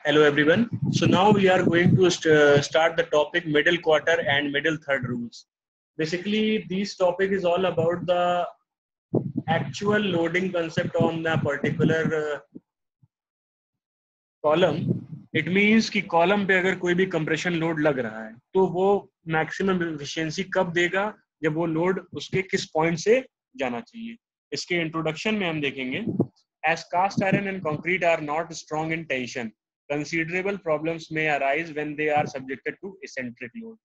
Hello everyone. So now we are going to start the topic middle quarter and middle third rules. Basically, this topic is all about the actual loading concept on a particular column. It means कि column पे अगर कोई भी compression load लग रहा है तो वो मैक्सिमम एफिशिएंसी कब देगा, जब वो लोड उसके किस पॉइंट से जाना चाहिए. इसके इंट्रोडक्शन में हम देखेंगे as cast iron and concrete are not strong in tension, considerable problems may arise when they are subjected to eccentric load.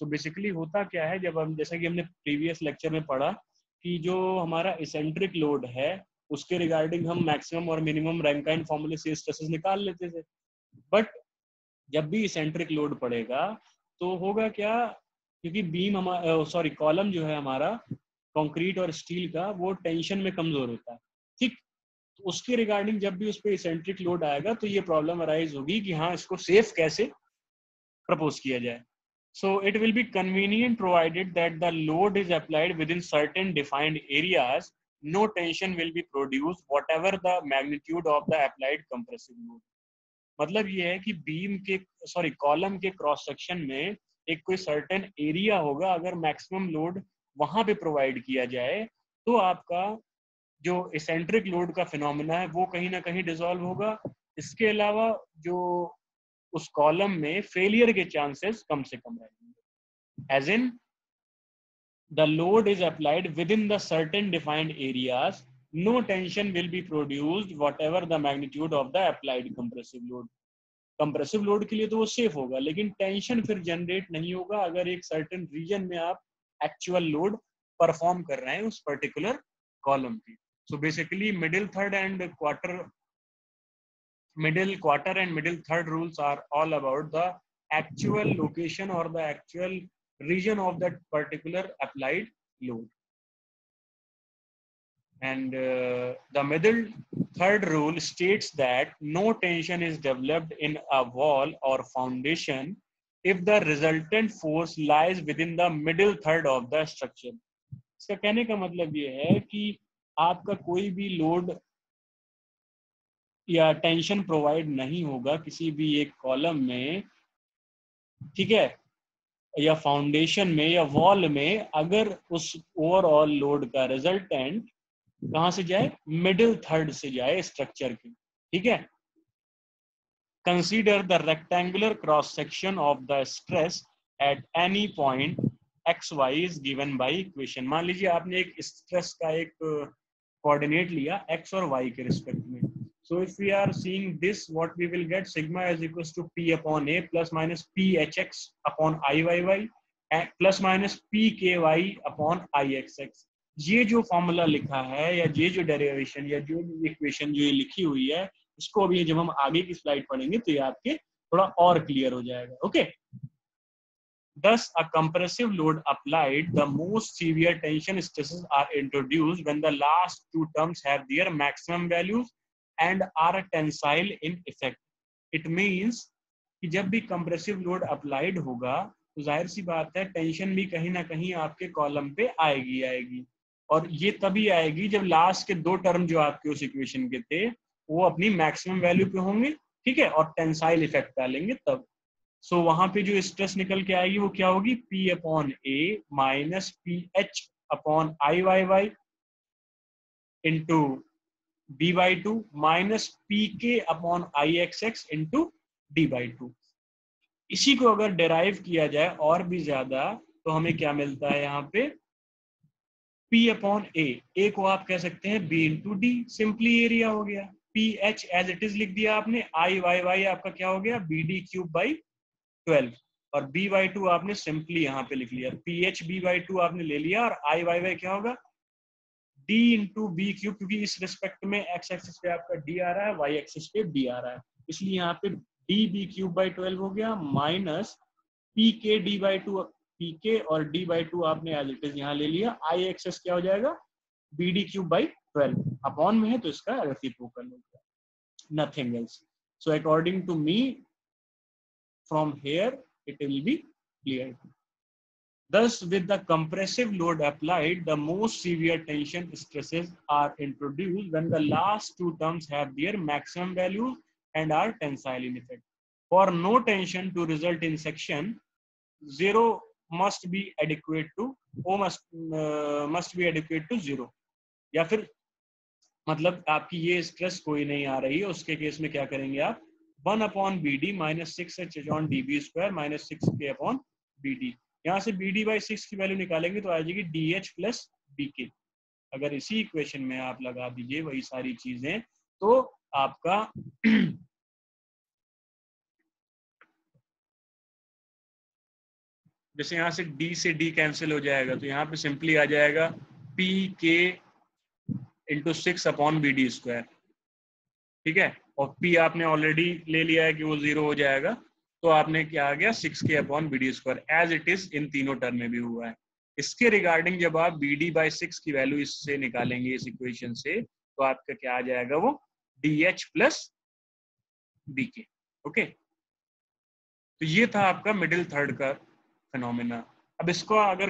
So basically होता क्या है, जब हम जैसा कि हमने प्रीवियस लेक्चर में पढ़ा कि जो हमारा eccentric लोड है उसके रिगार्डिंग हम मैक्सिमम और मिनिमम रैंकाइन फॉर्मूले से स्ट्रेसेस निकाल लेते थे. बट जब भी eccentric लोड पड़ेगा तो होगा क्या, क्योंकि बीम हमारा कॉलम जो है हमारा कंक्रीट और स्टील का वो टेंशन में कमजोर होता है. ठीक, तो उसके रिगार्डिंग जब भी उस पर इसेंट्रिक लोड आएगा तो ये प्रॉब्लम अराइज होगी कि हाँ इसको सेफ कैसे प्रपोज किया जाए. So it will be convenient provided that the load is applied within certain defined areas, no tension will be produced whatever the magnitude of the applied compressive load. मतलब ये है कि beam के column के cross section में एक कोई certain area होगा, अगर मैक्सिमम लोड वहां पे प्रोवाइड किया जाए तो आपका जो इसेंट्रिक लोड का फिनोमेना है वो कहीं ना कहीं डिसॉल्व होगा. इसके अलावा जो उस कॉलम में फेलियर के चांसेस कम से कम रहेंगे. As in the load is applied within the certain defined areas, no tension will be produced whatever the magnitude of the applied compressive load. Compressive load के लिए तो वो सेफ होगा, लेकिन टेंशन फिर जनरेट नहीं होगा अगर एक सर्टेन रीजन में आप एक्चुअल लोड परफॉर्म कर रहे हैं उस पर्टिकुलर कॉलम पे. So basically middle quarter and middle third rules are all about the actual location or the actual region of that particular applied load. And the middle third rule states that no tension is developed in a wall or foundation if the resultant force lies within the middle third of the structure. इसका कहने का मतलब ये है कि आपका कोई भी लोड या टेंशन प्रोवाइड नहीं होगा किसी भी एक कॉलम में, ठीक है, या फाउंडेशन में या वॉल में, अगर उस ओवरऑल लोड का रिजल्टेंट कहां से जाए, मिडिल थर्ड से जाए स्ट्रक्चर के. ठीक है. Consider the rectangular cross section of the stress at any point X Y is given by equation. मान लीजिए आपने एक स्ट्रेस का एक कोऑर्डिनेट लिया x और y के रिस्पेक्ट में. So if we are seeing this, what we will get, sigma is equals to p upon a plus minus phx upon iyy plus minus pky upon ixx. ये जो formula लिखा है या ये जो डेरिवेशन या जो इक्वेशन जो ये लिखी हुई है, इसको अभी जब हम आगे की स्लाइड पढ़ेंगे तो ये आपके थोड़ा और क्लियर हो जाएगा. Okay. Thus, a compressive load applied, the most severe tension stresses are introduced when the last two terms have their maximum values and are tensile in effect. It means कि जब भी compressive load applied होगा तो जाहिर सी बात है tension भी कहीं ना कहीं आपके कॉलम पे आएगी, और ये तभी आएगी जब लास्ट के दो टर्म जो आपके उस इक्वेशन के थे वो अपनी मैक्सिमम वैल्यू पे होंगे, ठीक है, और टेंसाइल इफेक्ट डालेंगे तब. सो वहां पे जो स्ट्रेस निकल के आएगी वो क्या होगी, P upon A minus PH upon IYY into B/2 minus PK upon IXX into D/2. इसी को अगर डेराइव किया जाए और भी ज्यादा तो हमें क्या मिलता है यहाँ पे, P अपॉन A को आप कह सकते हैं B into D, simply area हो गया. PH एज इट इज लिख दिया आपने, IYY आपका क्या हो गया, BD क्यूब बाई 12, और B/2 आपने सिंपली यहाँ पे लिख लिया. PH B/2 आपने ले लिया, और IYY क्या होगा, D इंटू B क्यूब, क्योंकि इस रिस्पेक्ट में x एक्सिस पे आपका D आ रहा है, y एक्सिस पे D आ रहा है, इसलिए यहाँ पे DB क्यूब बाई 12 हो गया, माइनस PK D/2, PK और D/2 आपने एज इट इज यहाँ ले लिया. I एक्सिस क्या हो जाएगा, BD क्यूब बाई 12, अपॉन में है तो इसका रेसिप्रोकल हो गया, nothing else. So according to me, from here it will be clear. Thus, with the compressive load applied, the most severe tension stresses are introduced when the last two terms have their maximum values and are tensile in effect. For no tension to result in section, 0 must be adequate to O must be adequate to 0. या फिर मतलब आपकी ये stress कोई नहीं आ रही है, उसके केस में क्या करेंगे आप 1/BD minus 6H/dB² minus 6K/BD. यहाँ से BD बाई 6 की वैल्यू निकालेंगे तो आ जाएगी DH प्लस BK. अगर इसी इक्वेशन में आप लगा दीजिए वही सारी चीजें तो आपका जैसे यहाँ से D से D कैंसिल हो जाएगा तो यहाँ पे सिंपली आ जाएगा PK इंटू 6/BD². ठीक है, और P आपने ऑलरेडी ले लिया है कि वो 0 हो जाएगा, तो आपने क्या आ गया 6K/BD² as it is in तीनों टर्म में भी हुआ है. इसके रिगार्डिंग जब आप BD बाई 6 की वैल्यू इससे निकालेंगे इस इक्वेशन से तो आपका क्या आ जाएगा वो DH प्लस BK. ओके, तो ये था आपका मिडिल थर्ड का फिनोमेना. अब इसको अगर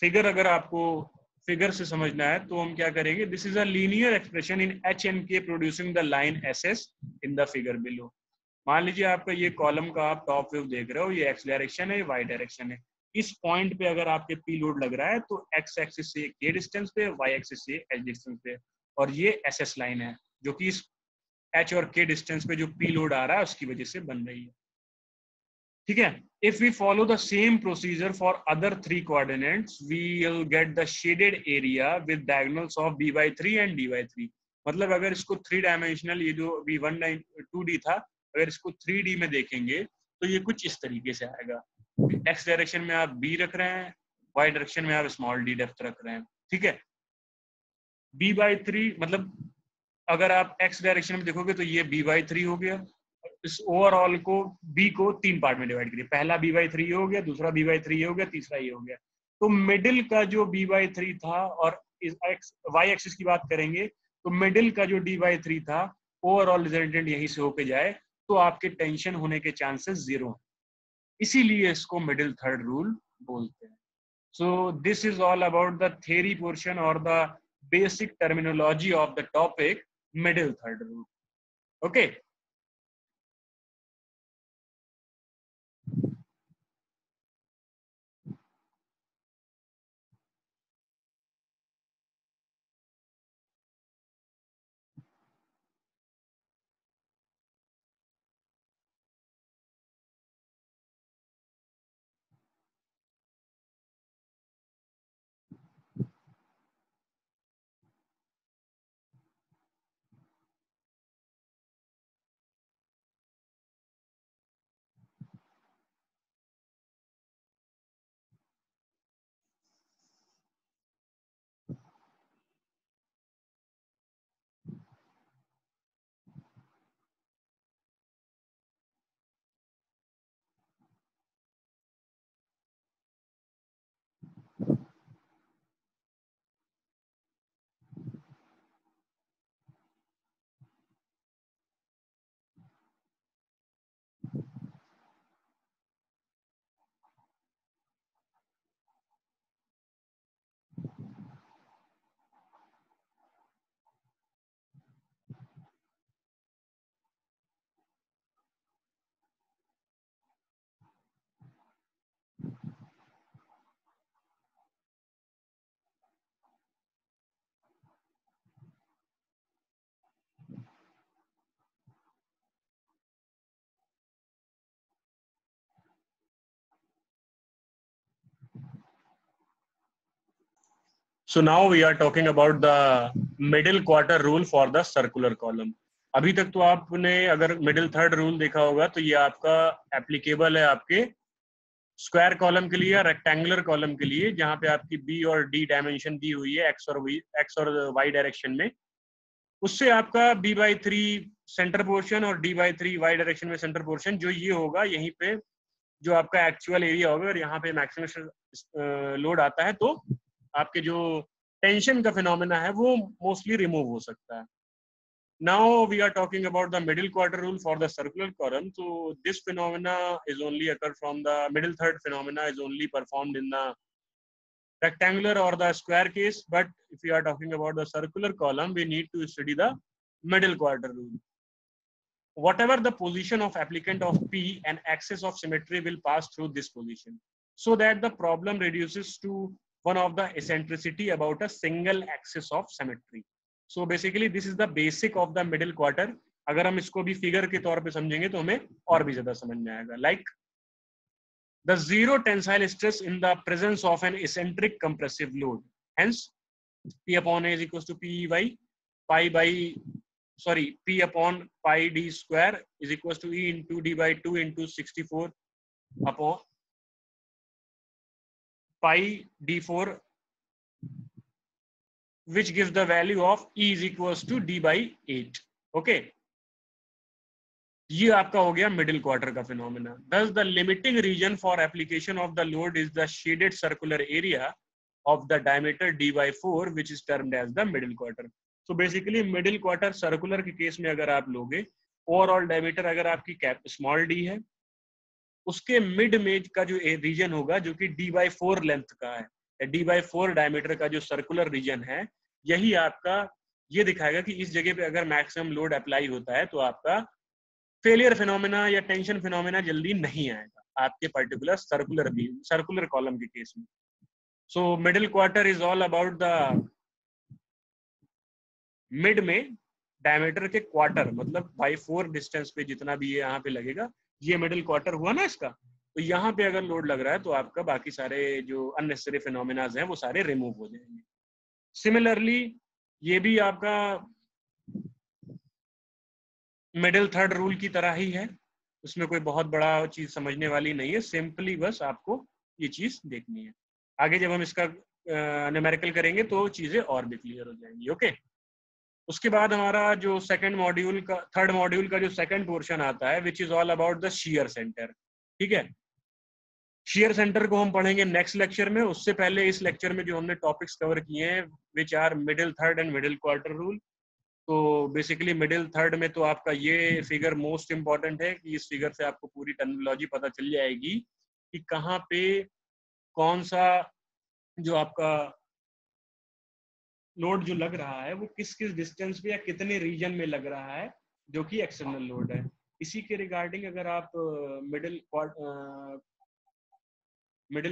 फिगर आपको फिगर से समझना है तो हम क्या करेंगे, this is a linear expression in H and K producing the line SS in the figure below. मान लीजिए आपका ये कॉलम का आप टॉप व्यू देख रहे हो, ये X डायरेक्शन है, ये Y डायरेक्शन है. इस पॉइंट पे अगर आपके P लोड लग रहा है तो X एक्सिस से K डिस्टेंस पे, Y एक्सिस से H डिस्टेंस पे, और ये SS लाइन है जो कि इस H और K डिस्टेंस पे जो P लोड आ रहा है उसकी वजह से बन रही है. ठीक है, if we follow the same procedure for other 3 coordinates we will get the shaded area with diagonals of b/3 and d/3. मतलब अगर इसको 3 डायमेंशनल ये जो v1 2D था, अगर इसको 3D में देखेंगे तो ये कुछ इस तरीके से आएगा. x डायरेक्शन में आप b रख रहे हैं, y डायरेक्शन में आप स्मॉल d डेप्थ रख रहे हैं. ठीक है, b/3 मतलब अगर आप x डायरेक्शन में देखोगे तो ये b/3 हो गया. इस ओवरऑल को b को 3 पार्ट में डिवाइड करिए, पहला b/3 हो गया, दूसरा b/3 हो गया, तीसरा ये हो गया. तो मिडिल का जो b/3 था और इस y एक्सिस की बात करेंगे तो मिडिल का जो d/3 था ओवरऑल रिजल्टेंट यहीं से होके जाए तो आपके टेंशन होने के चांसेस 0. इसीलिए इसको मिडिल थर्ड रूल बोलते हैं. So this is all about the theory portion और the basic terminology of the topic middle third rule. Okay, So now we are talking about the middle quarter rule for the circular column. अभी तक तो आपने अगर middle third rule देखा होगा तो ये आपका एप्लीकेबल है आपके स्क्वायर कॉलम के लिए या रेक्टेंगुलर कॉलम के लिए, जहां पे आपकी बी और डी डायमेंशन दी हुई है एक्स और वाई डायरेक्शन में. उससे आपका b/3 सेंटर पोर्शन और d/3 वाई डायरेक्शन में सेंटर पोर्शन जो ये होगा, यहीं पे जो आपका एक्चुअल एरिया होगा और यहाँ पे मैक्सिमम लोड आता है तो आपके जो टेंशन का फिनोमेना है वो मोस्टली रिमूव हो सकता है. Now we are talking about the middle quarter rule for the circular column. So this phenomena is only occurred from the middle third phenomena is only performed in the rectangular or the square case. But if we are talking about the circular column, we need to study the middle quarter rule. whatever the position of applicant of P, an axis of symmetry will pass through this position, so that the problem reduces to one of the eccentricity about a single axis of symmetry. So basically this is the basic of the middle quarter. अगर हम इसको भी figure के तौर पे समझेंगे तो हमें और भी ज्यादा समझ में आएगा. Like the zero tensile stress in the presence of an eccentric compressive load. Hence, P upon A is equals to P upon pi d square is equals to E into d by 2 into 64 upon pi d4, which gives the value of E is equals to d by 8. Okay. ये आपका हो गया middle quarter का phenomena. Thus the limiting region for application of the load is the shaded circular area of the diameter d by 4, which is termed as the middle quarter. So basically middle quarter circular के case में अगर आप लोगे, overall diameter अगर आपकी cap small D है, उसके mid में का जो रीजन होगा जो कि d by 4 लेंथ का है, d by 4 डायमीटर का जो सर्कुलर रीजन है, यही आपका ये दिखाएगा कि इस जगह पे अगर मैक्सिमम लोड अप्लाई होता है तो आपका फेलियर फिनोमेना या टेंशन फिनोमेना जल्दी नहीं आएगा आपके पर्टिकुलर सर्कुलर कॉलम के केस में. So middle quarter is all about the mid में डायमीटर के क्वार्टर, मतलब बाई 4 डिस्टेंस पे जितना भी ये यहाँ पे लगेगा, ये मिडिल क्वार्टर हुआ ना इसका. तो यहाँ पे अगर लोड लग रहा है तो आपका बाकी सारे जो अननेसेसरी फिनोमेनाज हैं वो सारे रिमूव हो जाएंगे. सिमिलरली ये भी आपका मिडिल थर्ड रूल की तरह ही है, उसमें कोई बहुत बड़ा चीज समझने वाली नहीं है, सिंपली बस आपको ये चीज देखनी है. आगे जब हम इसका न्यूमेरिकल करेंगे तो चीजें और भी क्लियर हो जाएंगी. ओके. उसके बाद हमारा जो थर्ड मॉड्यूल का जो सेकंड पोर्शन आता है, which is all about the shear centre. ठीक है. शियर सेंटर को हम पढ़ेंगे नेक्स्ट लेक्चर में. उससे पहले इस लेक्चर में जो हमने टॉपिक्स कवर किए हैं, which are middle third and middle quarter rule. तो बेसिकली मिडिल थर्ड में तो आपका ये फिगर मोस्ट इंपॉर्टेंट है कि इस फिगर से आपको पूरी टर्मिनोलॉजी पता चल जाएगी कि कहाँ पे कौन सा जो आपका लोड जो लग रहा है वो किस किस डिस्टेंस पे या कितने रीजन में लग रहा है जो कि एक्सटर्नल लोड है. इसी के रिगार्डिंग अगर आप मिडिल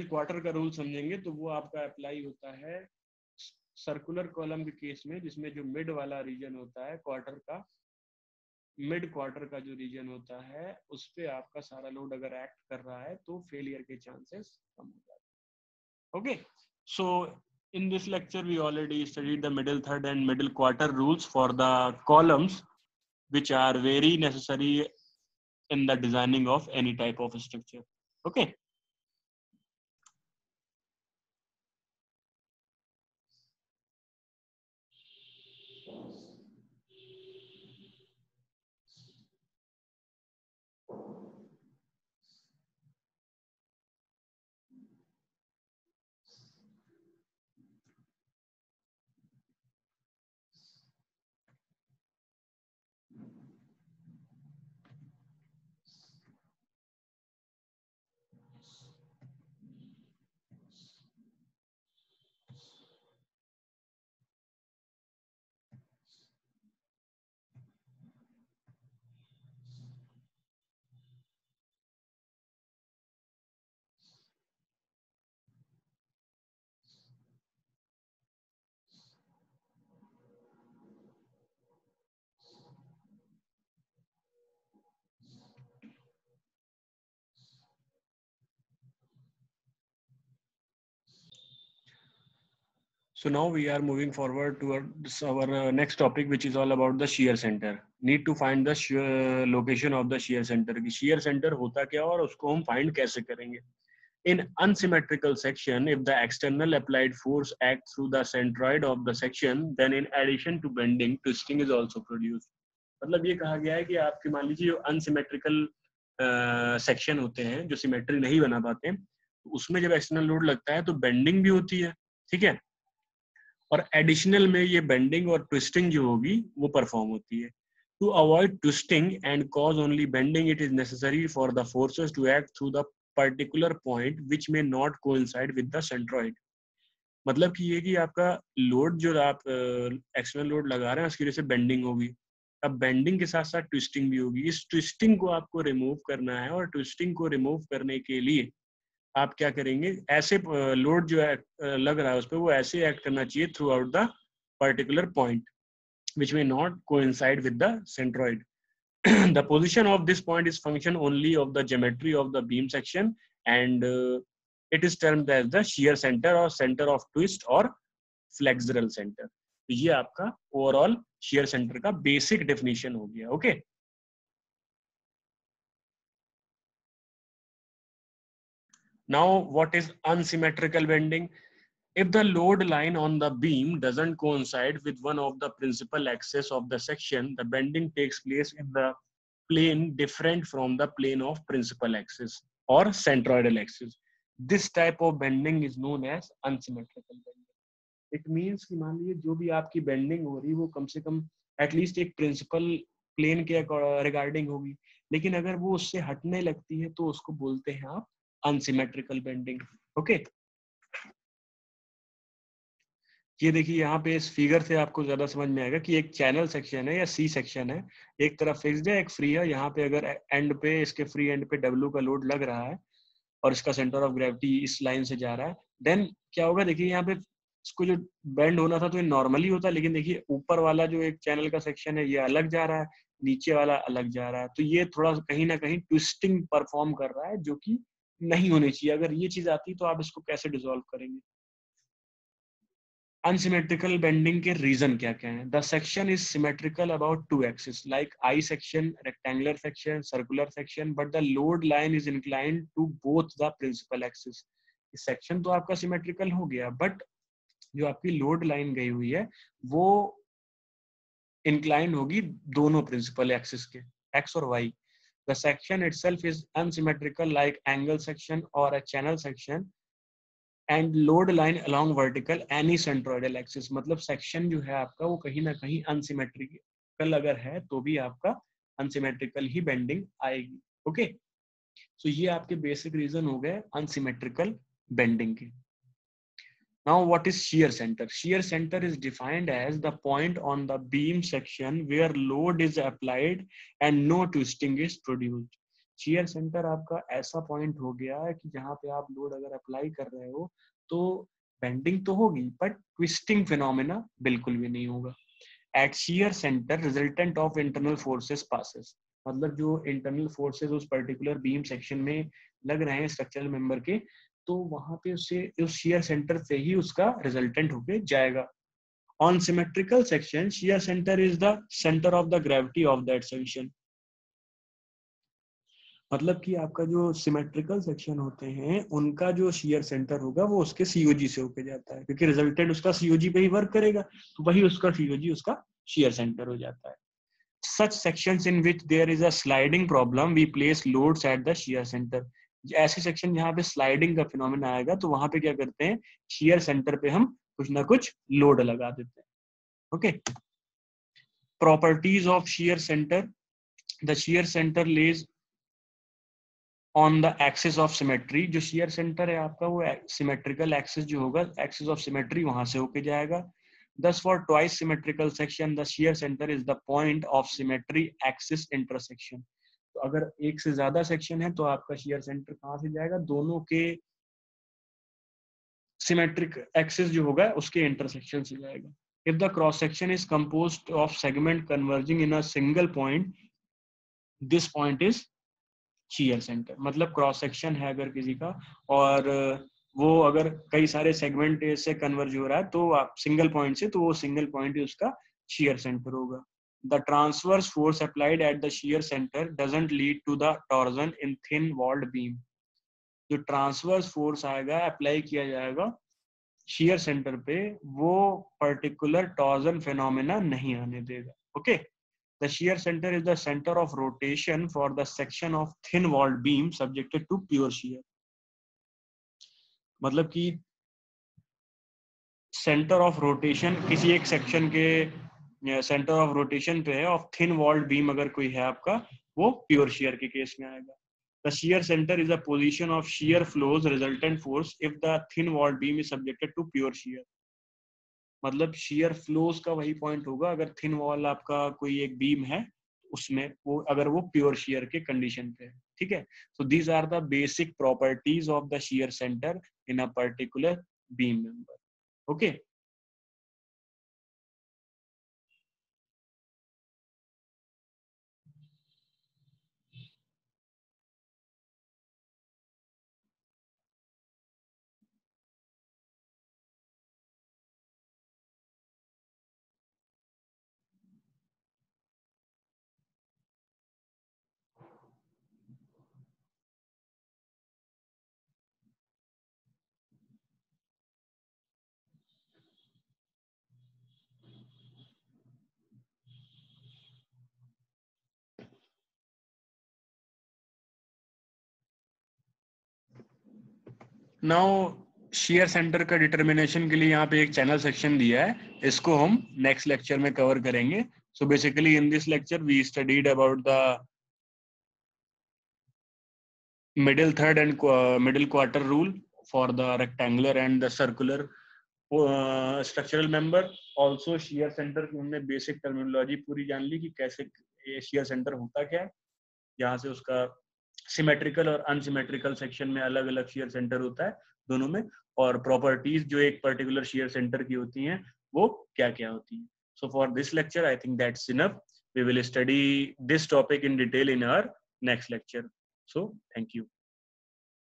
क्वार्टर का रूल समझेंगे तो वो आपका अप्लाई होता है सर्कुलर कॉलम के केस में, जिसमें जो मिड वाला रीजन होता है क्वार्टर का, मिड क्वार्टर का जो रीजन होता है उस पे आपका सारा लोड अगर एक्ट कर रहा है तो फेलियर के चांसेस कम हो जाते हैं. Okay. So in this lecture we already studied the middle third and middle quarter rules for the columns, which are very necessary in the designing of any type of structure. Okay. So now we are moving forward towards our next topic, which is all about the shear center. Need to find the location of the shear center. कि shear center होता क्या और उसको हम find कैसे करेंगे? In unsymmetrical section, if the external applied force acts through the centroid of the section, then in addition to bending, twisting is also produced. मतलब ये कहा गया है कि आपके मान लीजिए जो unsymmetrical सेक्शन होते हैं, जो सिमेट्री नहीं बना पाते हैं, उसमें जब एक्सटर्नल लोड लगता है तो बेंडिंग भी होती है. ठीक है. और एडिशनल में ये बेंडिंग और ट्विस्टिंग जो होगी वो परफॉर्म होती है. To avoid twisting and cause only bending, it is necessary for the forces to act through the particular point which may not coincide with the centroid. मतलब कि ये कि आपका लोड जो आप एक्सटर्नल लोड लगा रहे हैं उसकी वजह से बेंडिंग होगी. अब बेंडिंग के साथ साथ ट्विस्टिंग भी होगी। इस ट्विस्टिंग को आपको रिमूव करना है, और ट्विस्टिंग को रिमूव करने के लिए आप क्या करेंगे, ऐसे लोड जो है लग रहा है उस पर, वो ऐसे एक्ट करना चाहिए through out the particular point which may not coincide with the centroid. The position of this point is function only of the geometry of the beam section, and it is termed as the shear center or center of twist or flexural center. तो ये आपका overall shear center का basic definition हो गया। Okay, now what is unsymmetrical bending? If the load line on the beam doesn't coincide with one of the principal axes of the section, the bending takes place in the plane different from the plane of principal axis or centroidal axis. This type of bending is known as unsymmetrical bending. It means कि मान लीजिए जो भी आपकी bending हो रही है वो कम से कम एटलीस्ट एक प्रिंसिपल प्लेन के रिगार्डिंग होगी, लेकिन अगर वो उससे हटने लगती है तो उसको बोलते हैं आप अनसिमेट्रिकल बेंडिंग। ओके, ये देखिए यहाँ पे इस फिगर से आपको ज्यादा समझ में आएगा कि एक चैनल सेक्शन है या सी सेक्शन है, एक तरफ फिक्स्ड है एक फ्री है। यहाँ पे अगर एंड पे, इसके फ्री एंड पे डब्ल्यू का लोड लग रहा है और इसका सेंटर ऑफ ग्रेविटी इस लाइन से जा रहा है, देन क्या होगा, देखिए यहाँ पे इसको जो बेंड होना था तो ये नॉर्मली होता, लेकिन देखिए ऊपर वाला जो एक चैनल का सेक्शन है ये अलग जा रहा है, नीचे वाला अलग जा रहा है, तो ये थोड़ा कहीं ना कहीं ट्विस्टिंग परफॉर्म कर रहा है, जो कि नहीं होनी चाहिए। अगर ये चीज आती तो आप इसको कैसे डिसॉल्व करेंगे? अनसिमेट्रिकल बेंडिंग के रीजन क्या क्या हैं? The section is symmetrical about two axis like I section, rectangular section, circular section, but the load line is inclined to both the principal axis. Section तो आपका सिमेट्रिकल हो गया, but जो आपकी लोड लाइन गई हुई है वो इंक्लाइन होगी दोनों प्रिंसिपल एक्सिस के, एक्स और Y. The section itself is unsymmetrical like angle section और a channel section, and load line along vertical any centroidal axis. मतलब सेक्शन जो है आपका वो कहीं ना कहीं अनसिमेट्रिकल अगर है तो भी आपका अनसिमेट्रिकल ही बेंडिंग आएगी। ओके, सो ये आपके बेसिक रीजन हो गए अनसिमेट्रिकल बेंडिंग के। Now what is shear center? Shear center is defined as the point on the beam section where load is applied and no twisting is produced. Shear center आपका ऐसा point हो गया है कि जहां पे आप लोड अगर अप्लाई कर रहे हो तो बेंडिंग तो होगी बट ट्विस्टिंग फिनोमेना बिल्कुल भी नहीं होगा। At shear center resultant of internal forces passes, मतलब जो इंटरनल फोर्सेस उस पर्टिकुलर बीम सेक्शन में लग रहे हैं स्ट्रक्चरल मेंबर के, तो वहां पे उससे उस shear सेंटर से ही उसका रिजल्टेंट होके जाएगा। On symmetrical section, shear center is the center of the gravity of that section. मतलब कि आपका जो सिमेट्रिकल सेक्शन होते हैं उनका जो shear सेंटर होगा वो उसके COG से होके जाता है, क्योंकि रिजल्टेंट उसका COG पे ही वर्क करेगा, तो वही उसका COG उसका shear सेंटर हो जाता है। Such sections in which there is a sliding problem, we place loads at the shear center. ऐसे सेक्शन जहाँ पे स्लाइडिंग का फिनोमेना आएगा तो वहां पे क्या करते हैं, shear सेंटर पे हम कुछ ना कुछ लोड लगा देते हैं। Okay, properties of shear center. The shear center lays on the axis of symmetry. जो shear center है आपका वो सिमेट्रिकल एक्सिस जो होगा, एक्सिस ऑफ सिमेट्री वहां से होके जाएगा। Thus, for twice symmetrical section, the shear center is the point of symmetry axis intersection. तो अगर एक से ज्यादा सेक्शन है तो आपका shear center कहाँ से जाएगा, दोनों के सिमेट्रिक एक्सिस जो होगा उसके इंटरसेक्शन से जाएगा। If the cross section is composed of segment converging in a single point, this point is shear center. मतलब क्रॉस सेक्शन है अगर किसी का और वो अगर कई सारे सेगमेंट से कन्वर्ज हो रहा है तो आप सिंगल पॉइंट से, तो वो सिंगल पॉइंट ही उसका shear center होगा। The transverse force applied at the shear center doesn't lead to the torsion in thin walled beam. जो ट्रांसवर्स फोर्स आएगा अप्लाई किया जाएगा shear center पे, वो पर्टिकुलर टॉर्जन फिनोमेना नहीं आने देगा। Okay, The shear center is the center of rotation for the section of thin walled beam subjected to pure shear. मतलब कि सेंटर ऑफ रोटेशन किसी एक सेक्शन के सेंटर ऑफ रोटेशन पे है ऑफ थिन वॉल्ड बीम अगर कोई है आपका, वो प्योर shear के केस में आएगा। The shear center is a position of shear flows resultant force if the thin walled beam is subjected to pure shear. मतलब shear flows का वही पॉइंट होगा अगर थिन वॉल आपका कोई एक बीम है उसमें वो अगर वो प्योर shear के कंडीशन पे है, ठीक है. So these are the basic properties of the shear center in a particular beam member. Okay. Now share centre का डिटर्मिनेशन के लिए यहाँ पे एक चैनल सेक्शन दिया है, इसको हम नेक्स्ट लेक्चर में कवर करेंगे. So basically in this lecture we studied about the middle third and middle quarter rule for the rectangular and the circular structural member. Also shear center की हमने basic terminology पूरी जान ली कि कैसे ये shear center होता क्या है, यहाँ से उसका सिमेट्रिकल और अनसिमेट्रिकल सेक्शन में अलग अलग शेयर सेंटर होता है दोनों में, और प्रॉपर्टीज जो एक पर्टिकुलर शेयर सेंटर की होती हैं वो क्या क्या होती हैं. So for this lecture I think that's enough. We will study this topic in detail in our next lecture. So thank you.